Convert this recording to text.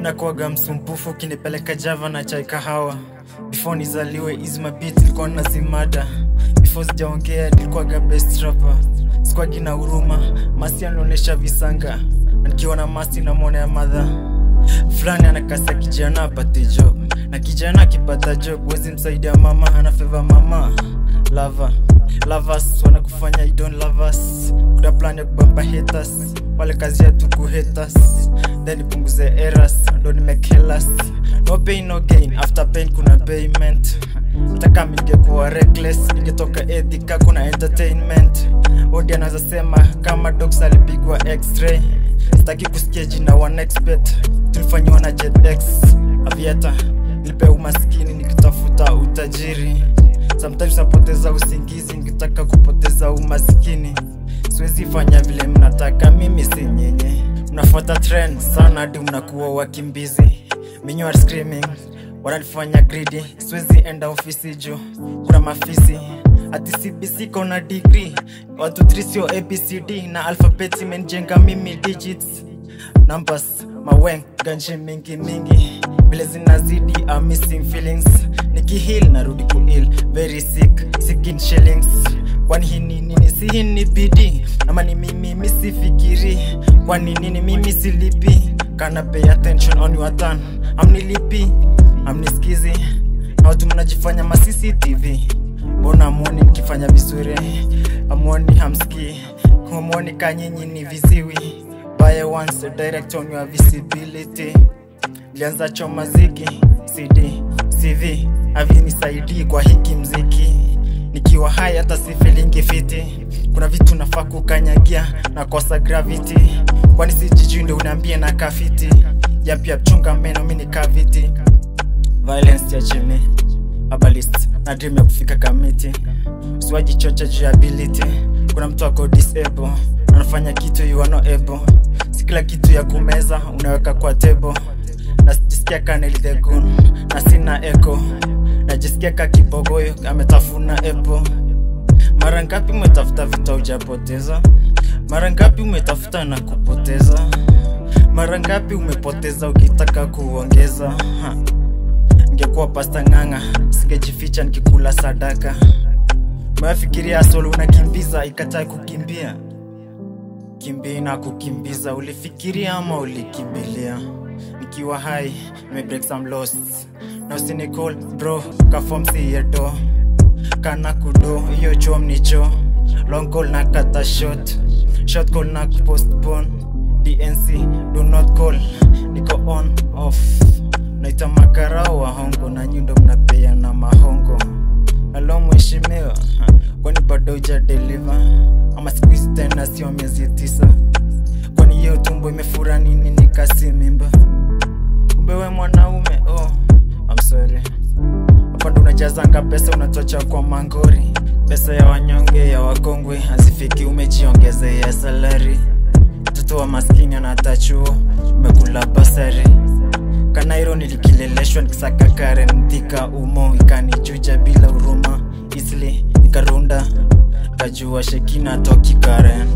Nakuaga msumbufu kinipeleka Java na chai kahawa. Before nizaliwe is my beat ilikuwa nazimada. Before sijaongea nilikuwaga best rapper. Sikuwagi na huruma, masi anaonesha visanga. Nikiwa na masi na mwone ya mother. Fulani anakasa kijana apate job. Na kijana akipata job wezi msaidia mama, anafeva mama. Lovers wanakufanya you don't love us. Kuna plan ya kubamba haters, wale kazi ya tuku haters. Then nipunguze errors, don't make hellas. No pain no gain, after pain kuna payment. Nataka ningekuwa reckless, ningetoka edika kuna entertainment. Odi anaza sema kama dogs alipigwa x-ray. Sitaki kusikia jina one expert, tulifanywa na JetX. Avieta, nilipe umaskini nikitafuta utajiri. Sometimes napoteza usingizi nikitaka kupoteza umaskini. Siwezi fanya vile mnataka, mimi si nyenye. Mnafuata trend sana hadi mnakuwa wakimbizi. Minyo are screaming, wananifanya greedy. Siwezi enda ofisi juu kuna mafisi. Ati CBC kona degree, 1 2 3 sio ABCD. Na alphabet imenjenga mimi digits. Numbers, maweng, ganji mingi mingi. Vile zinazidi, I'm missing feelings. Nikihil, narudi kuhil, very sick, sick in shillings. Kwani hii nini, si hii ni bidii. Ama ni mimi sifikiri. Kwani nini mimi silipi. Kana pay attention on your turn. Amnilipi, amnisikizi. Na watu mnajifanya ma CCTV. Mbona muoni nikifanya vizuri. Amuoni hamski. Kumuoni kanyinyi ni viziwi. Buy once, direct on your visibility. Lianza choma ziki, CD, CV. Havini saidi kwa hiki mziki. Nikiwa high hata si feeling fiti. Kuna vitu nafaa kukanyagia na kosa gravity. Kwani sijijui ndio uniambie na kafiti. Yap chunga meno mini cavity. Violence ya chini, abalist na dream ya kufika kamiti. Usiwaji chocha juu ability. Kuna mtu wako disable, anafanya kitu you are not able. Si kila kitu ya kumeza unaweka kwa table. Najisikia kaneli the gun, na sina echo. Najisikia kakibogoyo, ametafuna apple. Mara ngapi umetafuta vitu hujapoteza? Mara ngapi umetafuta na kupoteza? Mara ngapi umepoteza ukitaka kuongeza? Ningekuwa pasta nganga, singejificha nikikula sadaka. Mafikiria solo unakimbiza, ikatai kukimbia. Kimbia na kukimbiza, ulifikiria ama ulikimbilia? Nikiwa high, me break some lost. Now cynical, bro, kaform theater. Kana kudo, iyo chom nicho. Long call na kata short. Short call na postpone. DNC, do not call. Niko on, off. Naita makarao wa hongo na nyundo mnapea na mahongo. Hello mheshimiwa, kwani bado uja deliver? Ama squeeze tena sio miezi 9. Kwani hiyo tumbo imefura nini nikasi mimba? Kumbe we mwanaume, oh, I'm sorry. Hapa ndo unajazanga pesa unatocha kwa mangori. Pesa ya wanyonge ya wakongwe hazifiki umejiongezea salary. Mtoto wa maskini anatachuo, umekula basari. Kanairo nilikileleshwa nikisaka Karen mtika umo ikanichuja bila huruma. Easily nikarunda, kajua Shekina toki Karen.